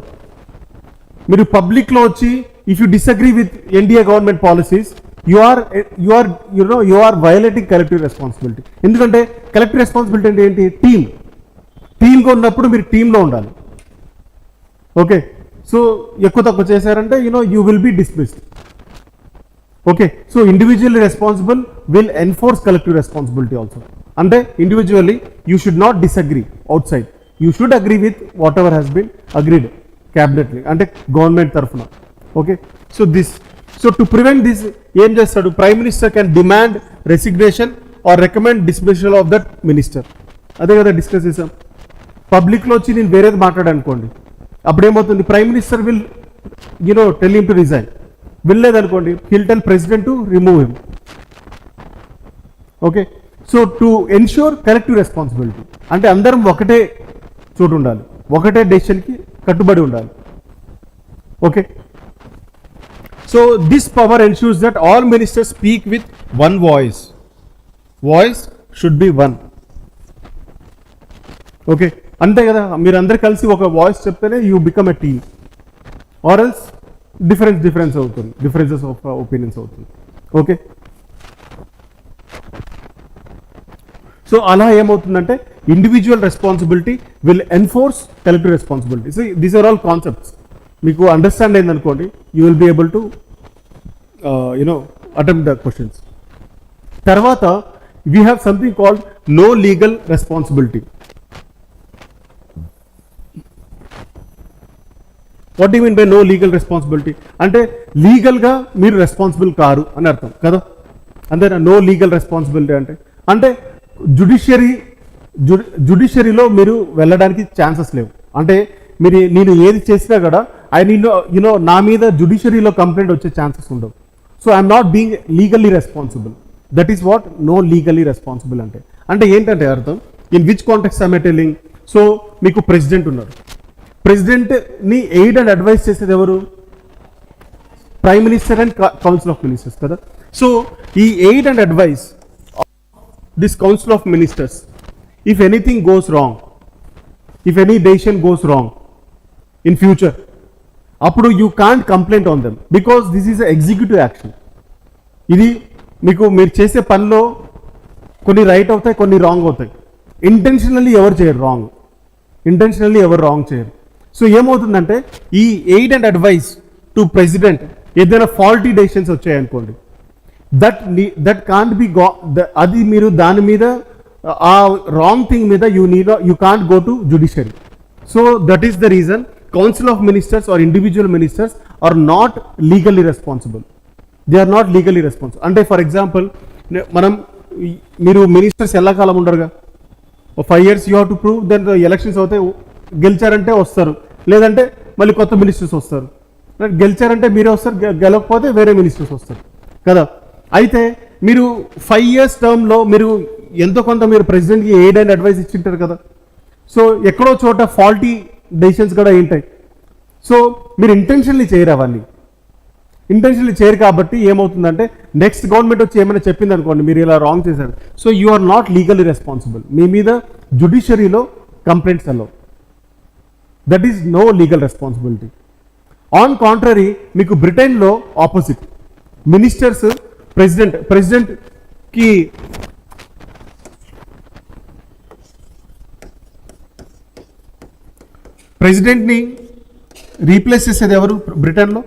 మీరు పబ్లిక్లో వచ్చి if you disagree with NDA government policies, you are violating collective responsibility. ఎందుకంటే కలెక్టివ్ రెస్పాన్సిబిలిటీ అంటే ఏంటి? టీమ్గా ఉన్నప్పుడు మీరు టీంలో ఉండాలి. ఓకే, సో ఎక్కువ తక్కువ చేశారంటే you will be dismissed. Okay, so individually responsible will enforce collective responsibility also. అంటే individually you should not disagree outside, you should agree with whatever has been agreed cabinetly, అంటే government తరఫున. Okay, so to prevent this ఏం చేస్తాడు? Prime minister can demand resignation or recommend dismissal of that minister. అదే కదా discuss చేసాం. పబ్లిక్లో వచ్చి నేను వేరేది మాట్లాడనుకోండి, అప్పుడు ఏమవుతుంది? Prime minister will tell him to resign. వెళ్ళలేదనుకోండి, he'll tell president to remove him. Okay, so to ensure collective responsibility అంటే అందరం ఒకటే చోటు ఉండాలి, ఒకటే డెసిషన్కి కట్టుబడి ఉండాలి. Okay, so this power ensures that all ministers speak with one voice should be one. Okay, అంతే కదా. మీరు అందరు కలిసి ఒక వాయిస్ చెప్తేనే you become a team, or else difference అవుతుంది, డిఫరెన్సెస్ ఆఫ్ ఒపీనియన్స్ అవుతుంది. ఓకే, సో అలా ఏమవుతుందంటే individual responsibility will enforce collective responsibility. So these are all concepts. మీకు అండర్స్టాండ్ అయిందనుకోండి, you will be able to attempt the questions. తర్వాత we have something called no legal responsibility. What you mean by no legal responsibility? అంటే లీగల్గా మీరు responsible car అని అర్థం కదా. అంతేనా? నో లీగల్ రెస్పాన్సిబిలిటీ అంటే జుడిషియరీలో మీరు వెళ్ళడానికి ఛాన్సెస్ లేవు. అంటే నేను ఏది చేసినా కూడా నా మీద జుడిషియరీలో కంప్లైంట్ వచ్చే ఛాన్సెస్ ఉండవు. So I'm not being legally responsible. That is what no legally responsible అంటే ఏంటంటే అర్థం, in which context I'm telling. So మీకు ప్రెసిడెంట్ ఉన్నారు, ప్రెసిడెంట్ని ఎయిడ్ అండ్ అడ్వైస్ చేసేది ఎవరు? Prime minister and council of ministers కదా. సో ఈ aid and advice this council of ministers, if anything goes wrong, if any decision goes wrong in future, appudu you can't complain on them because this is an executive action. ఇది మీకు మీరు చేసే పనిలో కొన్ని right అవుతాయి, కొన్ని wrong అవుతాయి. Intentionally ఎవరు చేయరు రాంగ్, ఇంటెన్షనల్లీ ఎవరు రాంగ్ చేయరు. సో ఏమవుతుందంటే ఈ aid and advice to president ఏదైనా ఫాల్టీ డెసిషన్స్ వచ్చాయనుకోండి, దట్ కాంట్ బి అది మీరు దాని మీద ఆ రాంగ్ థింగ్ మీద you can't go to judiciary. So that is the reason council of ministers or individual ministers are not legally responsible. They are not legally responsible. అంటే for example మీరు మినిస్టర్స్ ఎల్లకాలం ఉండరుగా, 5 years you have to prove. Then elections అవుతాయి, గెలిచారంటే వస్తారు, లేదంటే మళ్ళీ కొత్త మినిస్టర్స్ వస్తారు. గెలిచారంటే మీరే వస్తారు, గెలవకపోతే వేరే మినిస్టర్స్ వస్తారు కదా. అయితే మీరు 5 years టర్మ్లో మీరు ఎంతో కొంత మీరు ప్రెసిడెంట్కి ఎయిడ్ అండ్ అడ్వైస్ ఇచ్చింటారు కదా. సో ఎక్కడో చోట ఫాల్టీ డెసిషన్స్ కూడా ఏంటాయి. సో మీరు ఇంటెన్షనల్లీ చేయరు, అవన్నీ ఇంటెన్షనల్లీ చేయరు. కాబట్టి ఏమవుతుందంటే నెక్స్ట్ గవర్నమెంట్ వచ్చి ఏమైనా చెప్పింది అనుకోండి, మీరు ఇలా రాంగ్ చేశారు, so you are not legally responsible. మీ మీద జుడిషియరీలో కంప్లైంట్స్ అలో, that is no legal responsibility. On contrary మీకు బ్రిటన్లో ఆపోజిట్, మినిస్టర్స్ ప్రెసిడెంట్కి ప్రెసిడెంట్ని రీప్లేస్ చేసేది ఎవరు బ్రిటన్లో?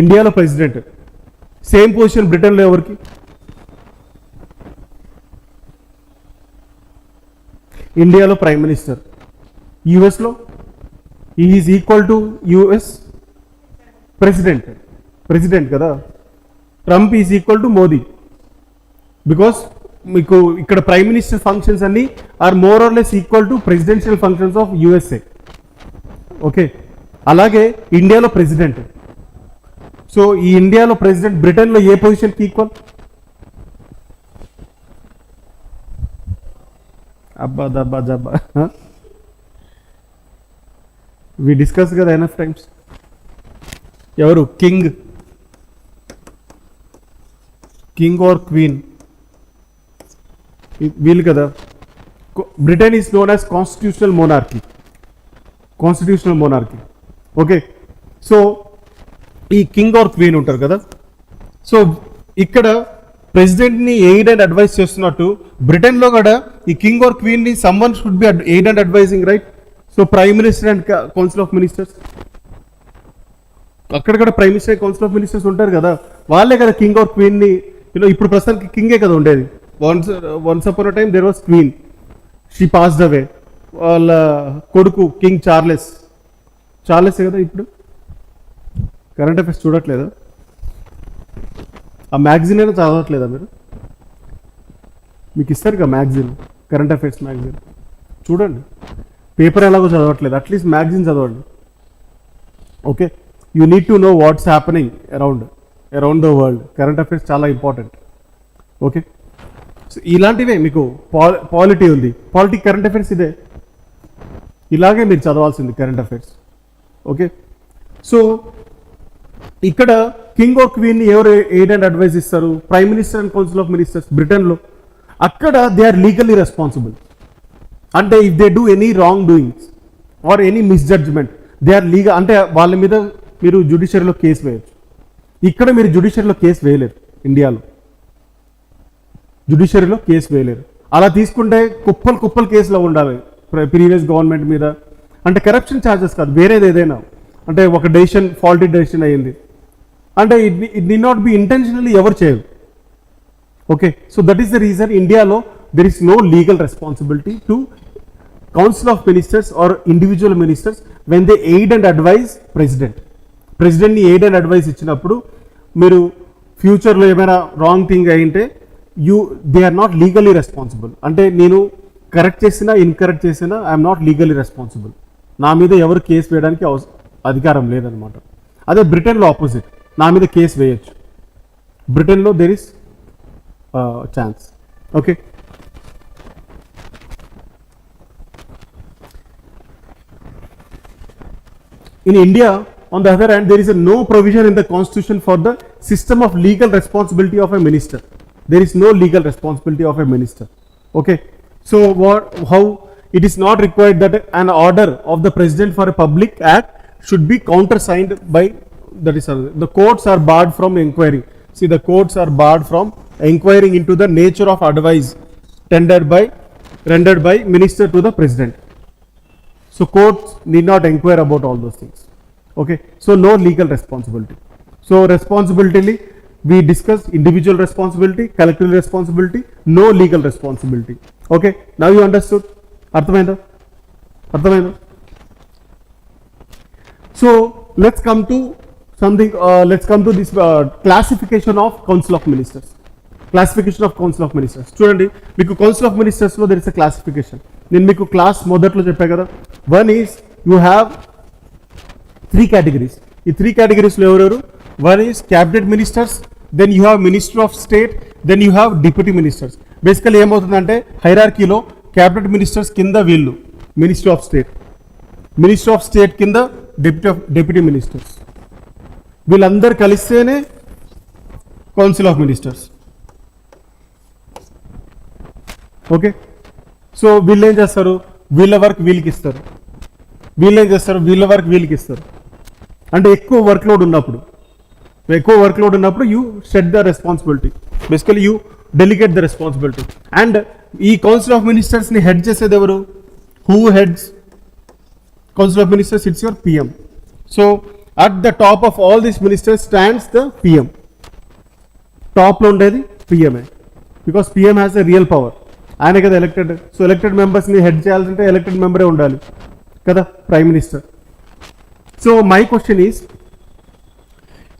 ఇండియాలో ప్రెసిడెంట్. సేమ్ పొజిషన్ బ్రిటన్లో ఎవరికి? ఇండియాలో ప్రైమ్ మినిస్టర్. యుఎస్లో is equal to US president కదా. Trump is equal to Modi. Because మీకు ఇక్కడ ప్రైమ్ మినిస్టర్ ఫంక్షన్స్ అన్ని are more or less equal to presidential functions of USA. Okay, అలాగే ఇండియాలో ప్రెసిడెంట్. సో ఈ ఇండియాలో ప్రెసిడెంట్ బ్రిటన్లో ఏ పొజిషన్కి ఈక్వల్? అబ్బా దబ్బా జబ్బా, వి డిస్కస్ కదా ఎనఫ్ టైమ్స్. ఎవరు కింగ్ ఆర్ క్వీన్? వీళ్ళు కదా. Britain is known as constitutional monarchy. Okay, so ఈ కింగ్ ఆర్ క్వీన్ ఉంటారు కదా. సో ఇక్కడ ప్రెసిడెంట్ని ఎయిడ్ అండ్ అడ్వైస్ చేస్తున్నట్టు బ్రిటన్లో కూడా ఈ కింగ్ ఆర్ క్వీన్ని someone should be aid and advising, right? So prime minister and council of ministers, అక్కడ కూడా prime minister council of ministers ఉంటారు కదా, వాళ్ళే కదా కింగ్ ఆర్ క్వీన్ని. ఇప్పుడు ప్రస్తుతానికి కింగే కదా ఉండేది. Once upon a time there was queen, she passed away. వాళ్ళ కొడుకు కింగ్ చార్లెస్ కదా. ఇప్పుడు కరెంట్ అఫైర్స్ చూడట్లేదా? ఆ మ్యాగజైన్ అయినా చదవట్లేదా మీరు? మీకు ఇస్తారు కదా మ్యాగజైన్, కరెంట్ అఫైర్స్ మ్యాగజైన్, చూడండి. పేపర్ ఎలాగో చదవట్లేదు, అట్లీస్ట్ మ్యాగజైన్ చదవండి. Okay, you need to know what's happening around the world. Current affairs చాలా ఇంపార్టెంట్. ఓకే, సో ఇలాంటివే మీకు పాలిటీ ఉంది, కరెంట్ అఫైర్స్ ఇదే, ఇలాగే మీరు చదవాల్సింది కరెంట్ అఫైర్స్. ఓకే, సో ఇక్కడ కింగ్ ఆర్ క్వీన్ ఎవరు ఎయిడ్ అండ్ అడ్వైస్ ఇస్తారు? Prime minister and council of ministers బ్రిటన్లో. అక్కడ దే ఆర్ లీగల్లీ రెస్పాన్సిబుల్. అంటే if they do any wrong doings or any misjudgement, they are legal. అంటే వాళ్ళ మీద మీరు జుడిషియరీలో కేసు వేయచ్చు. ఇక్కడ మీరు జుడిషియరీలో కేసు వేయలేరు, ఇండియాలో జుడిషియరీలో కేసు వేయలేరు. అలా తీసుకుంటే కుప్పలు కేసులో ఉండాలి ప్రీవియస్ గవర్నమెంట్ మీద. అంటే కరప్షన్ ఛార్జెస్ కాదు, వేరేది ఏదైనా. అంటే ఒక డెసిషన్ ఫాల్టీ డెసిషన్ అయ్యింది అంటే it need not be intentionally ఎవరు చేయరు. Okay, so that is the reason ఇండియాలో there is no legal responsibility to council of ministers or individual ministers when they aid and advise ప్రెసిడెంట్ని aid and advice ఇచ్చినప్పుడు మీరు ఫ్యూచర్లో ఏమైనా wrong thing అయింటే they are not legally responsible. అంటే నేను correct చేసినా ఇన్కరెక్ట్ చేసినా ఐఎమ్ నాట్ లీగల్లీ రెస్పాన్సిబుల్. నా మీద ఎవరు కేసు వేయడానికి అధికారం లేదనమాట. అదే బ్రిటన్లో ఆపోజిట్, నా మీద కేసు వేయచ్చు. బ్రిటన్లో there is chance. Okay, in India, on the other hand, there is no provision in the constitution for the system of legal responsibility of a minister. There is no legal responsibility of a minister. Okay, so how it is not required that an order of the president for a public act should be countersigned by, that is, the courts are barred from inquiry. See, the courts are barred from enquiring into the nature of advice rendered by minister to the president. So courts need not inquire about all those things. Okay, so no legal responsibility. So responsibility, we discussed individual responsibility, collective responsibility, no legal responsibility. Okay, now you understood? Arthamainda? So let's come to something, let's come to this classification of Council of Ministers. Classification of Council of Ministers. చూడండి, మీకు Council of Ministers లో there is a classification. నేను మీకు class మొదట్లో చెప్పా కదా. One is you have 3 categories. ఈ 3 categories లో ఎవరెవరు? One is cabinet ministers, then you have minister of state, then you have deputy ministers. Basically ఏమవుతుందంటే హైరార్కీలో cabinet ministers కింద వీళ్ళు minister of state కింద deputy ministers. వీళ్ళందరూ కలిస్తేనే Council of Ministers. Okay, so వీళ్ళు ఏం చేస్తారు? వీళ్ళ వర్క్ వీళ్ళకి ఇస్తారు. వీళ్ళు ఏం చేస్తారు? వీళ్ళ వర్క్ వీళ్ళకి ఇస్తారు. అంటే ఎక్కువ వర్క్ లోడ్ ఉన్నప్పుడు you shed the responsibility. Basically you delegate the responsibility. And ఈ కౌన్సిల్ ఆఫ్ మినిస్టర్స్ని హెడ్ చేసేది ఎవరు? Who heads council of ministers? It's your PM. So at the top of all these ministers stands the PM. టాప్లో ఉండేది PMA, because PM has a real power. ఆయన కదా elected. So elected మెంబర్స్ని head చేయాలంటే elected మెంబరే ఉండాలి కదా, prime minister. So my question is,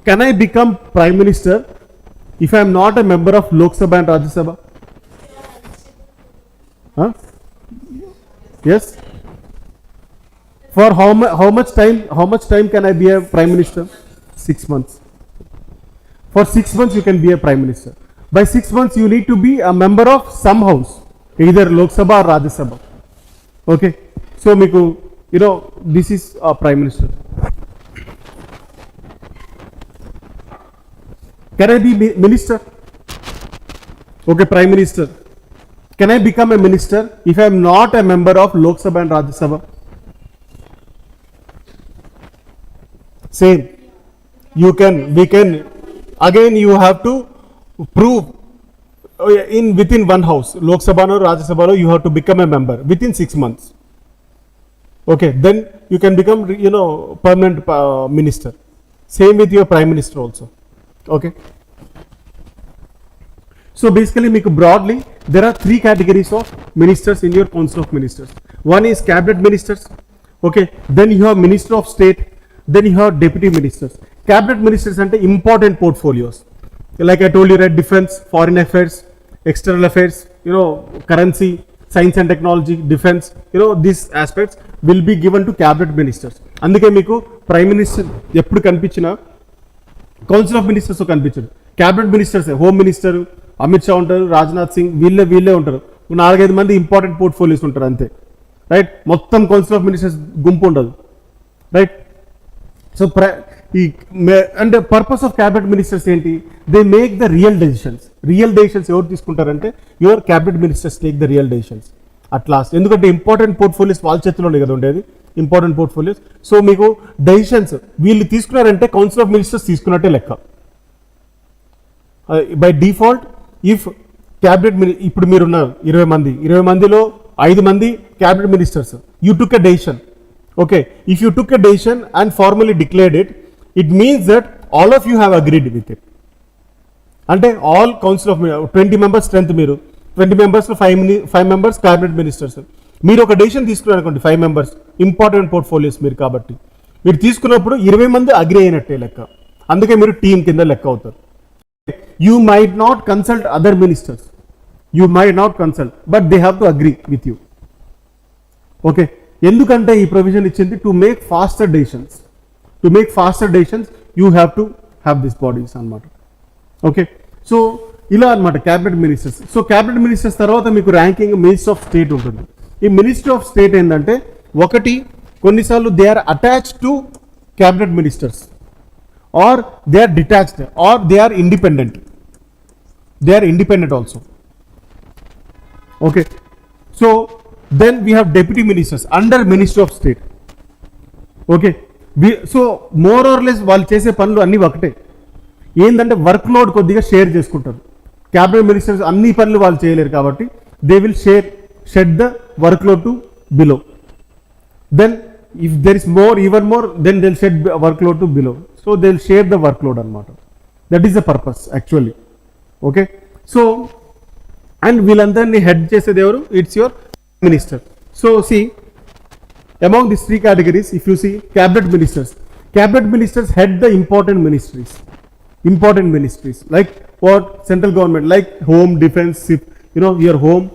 can I become prime minister if I'm not a member of Lok Sabha and Rajya Sabha? Yes. For how much time can I be a prime minister? 6 months. For 6 months you can be a prime minister. By 6 months you need to be a member of some house, either Lok Sabha or Rajya Sabha. Okay, so meeku this is a prime minister. Can I be minister? Okay, prime minister. Can I become a minister if I am not a member of Lok Sabha and Rajya Sabha? Same, you can, we can. Again you have to prove within one house, Lok Sabha or Rajya Sabha, you have to become a member within 6 months. Okay, then you can become permanent minister. Same with your prime minister also. Okay, so basically broadly there are 3 categories of ministers in your Council of Ministers. One is cabinet ministers. Okay, then you have minister of state, then you have deputy ministers. Cabinet ministers ante important portfolios, like I told you, right? Defense, foreign affairs, external affairs, currency, science and technology, defense, these aspects will be given to cabinet ministers. అందుకే మీకు prime minister ఎప్పుడు కనిపించినా council of ministers కనిపించరు. Cabinet ministers, home minister Amit Shah ఉంటారు, రాజ్నాథ్ సింగ్, వీళ్ళే ఉంటారు. 4-5 మంది important portfolios ఉంటారు అంతే, రైట్? మొత్తం కౌన్సిల్ ఆఫ్ మినిస్టర్స్ గుంపు ఉండదు, right? So and purpose of cabinet ministers ఏంటి? They make the real decisions. ఎవరు తీసుకుంటారంటే your cabinet ministers take the real decisions at last. ఎందుకంటే ఇంపార్టెంట్ పోర్ట్ఫోలియోస్ వాళ్ళ చేతిలోనే కదా ఉండేది, ఇంపార్టెంట్ పోర్ట్ఫోలియోస్. సో మీకు డెసిషన్స్ వీళ్ళు తీసుకున్నారంటే కౌన్సిల్ ఆఫ్ మినిస్టర్స్ తీసుకున్నట్టే లెక్క. బై డిఫాల్ట్ ఇఫ్ క్యాబినెట్ ఇప్పుడు మీరున్నారు 20 మందిలో 5 మంది cabinet ministers, you took a decision. Okay, if you took a decision and formally declared it, it means that all of you have agreed with it. అంటే all council of 20 members strength, మీరు 20 members లో 5 members cabinet ministers. మీరు ఒక decision తీసుకున్నారు అనుకోండి, 5 members important portfolios మీరు కాబట్టి, మీరు తీసుకున్నప్పుడు 20 మంది అగ్రి అయినట్టే లెక్క. అందుకే మీరు టీం కింద లెక్క అవుతారు. You might not consult other ministers, but they have to agree with you. Okay, ఎందుకంటే ఈ ప్రొవిజన్ ఇచ్చింది to make faster decisions. You have to have this bodies అన్నమాట. ఓకే, సో ఇలా అన్నమాట cabinet ministers. So cabinet ministers తర్వాత మీకు ranking minister of state ఉంటుంది. ఈ మినిస్టర్ ఆఫ్ స్టేట్ ఏంటంటే, ఒకటి కొన్నిసార్లు they are attached to cabinet ministers, or they are detached, or they are independent. Also. Okay, so then we have deputy ministers under minister of state. Okay, so more or less వాళ్ళు చేసే పనులు అన్నీ ఒకటే. ఏంటంటే work load కొద్దిగా share చేసుకుంటారు. Cabinet ministers అన్ని పనులు వాళ్ళు చేయలేరు కాబట్టి they will shed the work load to below. Then if there is more even more then they will shed work load to below. So they will share the work load అనమాట. That is the purpose actually. Okay, so and వీళ్ళందరినీ head చేసేది ఎవరు? It's your minister. So see among this 3 categories, if you see cabinet ministers head the important ministries like what? Central government, like home, defense, your home,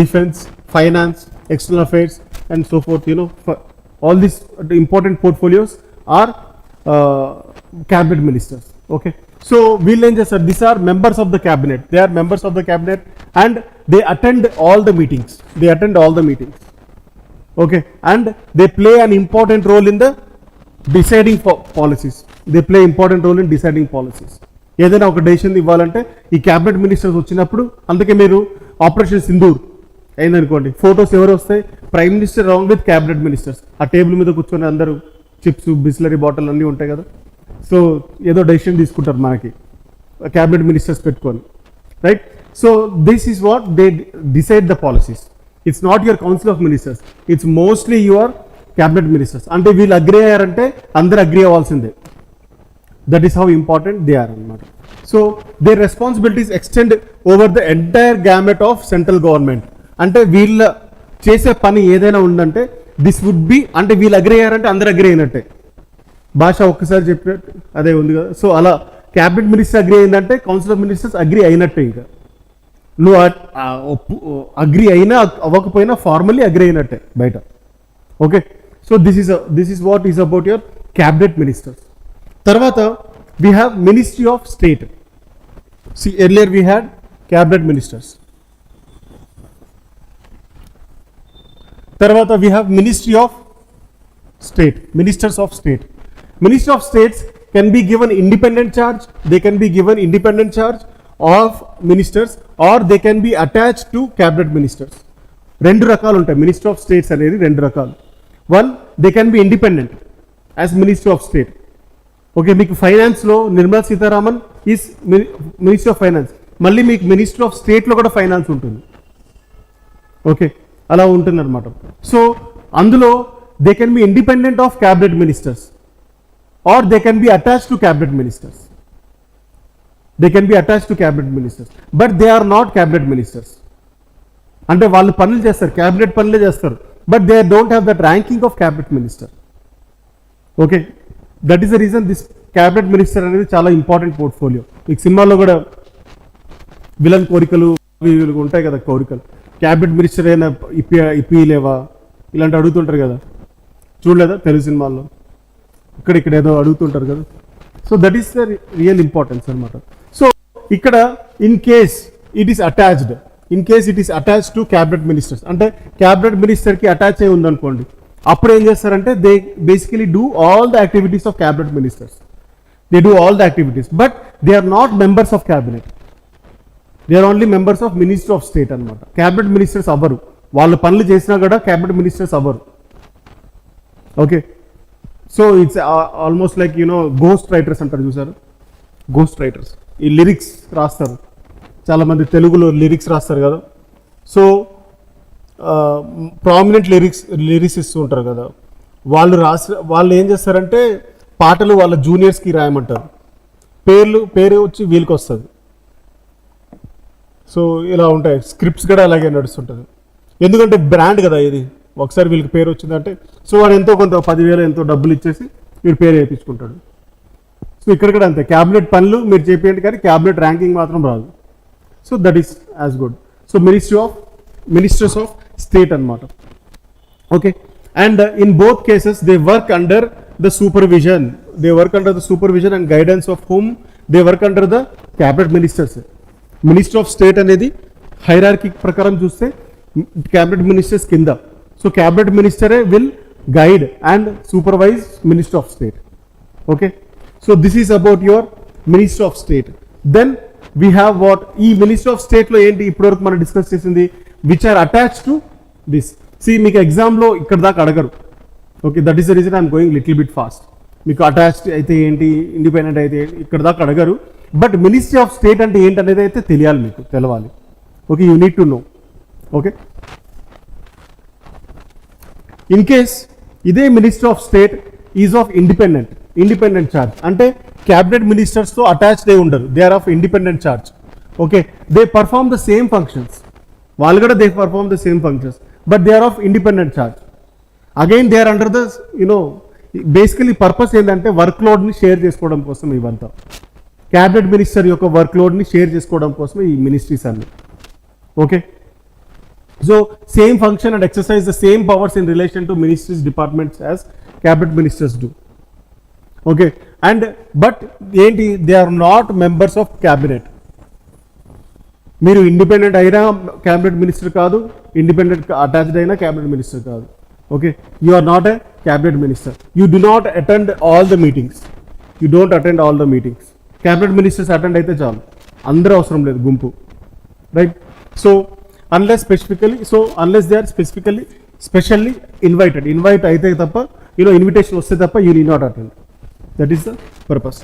defense, finance, external affairs and so forth. All these important portfolios are cabinet ministers. Okay, so we'll just these are members of the cabinet. They are members of the cabinet and they attend all the meetings. Okay, and they play an important role in the deciding policies. ఏదైనా ఒక decision ఇవ్వాలంటే ఈ cabinet ministers వచ్చినప్పుడు, అందుకే మీరు operation Sindoor అయిందనుకోండి, photos ఎవరు వస్తాయి? Prime minister wrong with cabinet ministers. ఆ టేబుల్ మీద కూర్చొని అందరూ చిప్స్, బిస్లరీ బాటిల్ అన్నీ ఉంటాయి కదా. సో ఏదో డెసిషన్ తీసుకుంటారు మనకి క్యాబినెట్ మినిస్టర్స్ పెట్టుకొని, right? So this is what they decide the policies. It's not your council of ministers, it's mostly your cabinet ministers. అంటే వీళ్ళు అగ్రీ అయ్యారంటే అందరు అగ్రీ అవ్వాల్సిందే. That is how important they are అన్నమాట. So their responsibilities extend over the entire gamut of central government. అంటే వీళ్ళ చేసే పని ఏదైనా ఉందంటే దిస్ వుడ్ బి, అంటే వీళ్ళు అగ్రీ అయ్యారంటే అందరు అగ్రీ అయినట్టే. భాష ఒక్కసారి చెప్పినట్టు అదే ఉంది కదా. సో అలా క్యాబినెట్ మినిస్టర్ అగ్రీ అయిందంటే కౌన్సిల్ ఆఫ్ మినిస్టర్స్ అగ్రీ అయినట్టే. ఇంకా నువ్వు అగ్రీ అయినా అవ్వకపోయినా ఫార్మల్లీ అగ్రీ అయినట్టే బయట. Okay, so this is what is about your cabinet ministers. తర్వాత we have ministry of state. See earlier we had cabinet ministers. తర్వాత we have ministry of state, ministers of state. Ministry of States can be given independent charge. They can be given independent charge of ministers, or they can be attached to cabinet ministers. రెండు రకాలు ఉంటాయి ministry of states అనేది, రెండు రకాలు. One, they can be independent as ministry of state. Okay, మీకు ఫైనాన్స్లో Nirmala Sitharaman is ministry of finance, మళ్ళీ మీకు మినిస్ట్రీ ఆఫ్ స్టేట్లో కూడా ఫైనాన్స్ ఉంటుంది. ఓకే, అలా ఉంటుంది అనమాట. సో అందులో they can be independent of cabinet ministers, or they can be attached to cabinet ministers. But they are not cabinet ministers. అంటే వాళ్ళు పనులు చేస్తారు, క్యాబినెట్ పనులే చేస్తారు, but they don't have that ranking of cabinet minister. Okay, that is the reason this cabinet minister అనేది చాలా important portfolio. మీకు సినిమాలో కూడా విలన్ కోరికలు ఉంటాయి కదా, కోరికలు. క్యాబినెట్ మినిస్టర్ అయినా ఇప్పిలేవా ఇలాంటి అడుగుతుంటారు కదా, చూడలేదా తెలుగు సినిమాల్లో? ఇక్కడ ఏదో అడుగుతుంటారు కదా. So that is the real importance అనమాట. సో ఇక్కడ in case it is attached to cabinet ministers, అంటే క్యాబినెట్ మినిస్టర్కి అటాచ్ అయి ఉందనుకోండి, అప్పుడు ఏం చేస్తారంటే they basically do all the activities of cabinet ministers. They do all the activities, but they are not members of cabinet. They are only members of ministry of state అనమాట. Cabinet ministers అవ్వరు, వాళ్ళ పనులు చేసినా కూడా cabinet ministers అవ్వరు. Okay, so it's almost like ghost writers అంటారు, చూసారు? Ghost writers ఈ లిరిక్స్ రాస్తారు, చాలామంది తెలుగులో లిరిక్స్ రాస్తారు కదా. సో ప్రామినెంట్ లిరిసిస్ట్ ఉంటారు కదా, వాళ్ళు ఏం చేస్తారంటే పాటలు వాళ్ళ జూనియర్స్కి రాయమంటారు, పేరు వచ్చి వీళ్ళకి వస్తుంది. సో ఇలా ఉంటాయి, స్క్రిప్ట్స్ కూడా అలాగే నడుస్తుంటుంది. ఎందుకంటే బ్రాండ్ కదా ఇది, ఒకసారి వీళ్ళకి పేరు వచ్చిందంటే సో వాడు ఎంతో కొంత 10,000 ఎంతో డబ్బులు ఇచ్చేసి వీడు పేరు వేయించుకుంటాడు. సో ఇక్కడ కూడా అంతే, క్యాబినెట్ పనులు మీరు చేయండి కానీ క్యాబినెట్ ర్యాంకింగ్ మాత్రం రాదు. So that is as good. So ministers of state అనమాట. Okay, and in both cases they work under the supervision and guidance of whom they work under the cabinet ministers. Minister of state అనేది hierarchy ప్రకారం చూస్తే cabinet ministers కింద. So cabinet మినిస్టరే will guide and supervise minister of state. Okay, so this is about your minister of state. Then we have what, ఈ minister of స్టేట్లో ఏంటి ఇప్పటివరకు మనం డిస్కస్ చేసింది, which are attach to this. See మీకు ఎగ్జామ్లో ఇక్కడ దాకా అడగరు. Okay, that is the reason I'm going little bit fast. మీకు అటాచ్డ్ అయితే ఏంటి, ఇండిపెండెంట్ అయితే ఏంటి, ఇక్కడ దాకా అడగరు. బట్ మినిస్ట్రీ ఆఫ్ స్టేట్ అంటే ఏంటనేది అయితే తెలియాలి, మీకు తెలవాలి. Okay, you need to know. Okay, in case ఇదే minister of state is of independent charge, అంటే క్యాబినెట్ మినిస్టర్స్తో అటాచ్డ్ అయి ఉండరు, they are of independent charge. Okay, they perform the same functions, వాళ్ళు కూడా they perform the same functions, but they are of independent charge. Again they are under the basically purpose ఏంటంటే work లోడ్ని share చేసుకోవడం కోసం ఇవంతా. Cabinet minister యొక్క work లోడ్ని share చేసుకోవడం కోసం ఈ మినిస్ట్రీస్ అన్ని. Okay, so same function and exercise the same powers in relation to ministries departments as cabinet ministers do. Okay, and but ఏంటి, they are not members of cabinet. మీరు independent అయినా cabinet minister కాదు, independent attached అయినా cabinet minister కాదు. Okay, you are not a cabinet minister. You do not attend all the meetings. You don't attend all the meetings. Cabinet ministers attend అయితే చాలు, అందరూ అవసరం లేదు గుంపు, right? So unless they are specially invite అయితే తప్ప, invitation వస్తే తప్ప you need not attend. That is the purpose.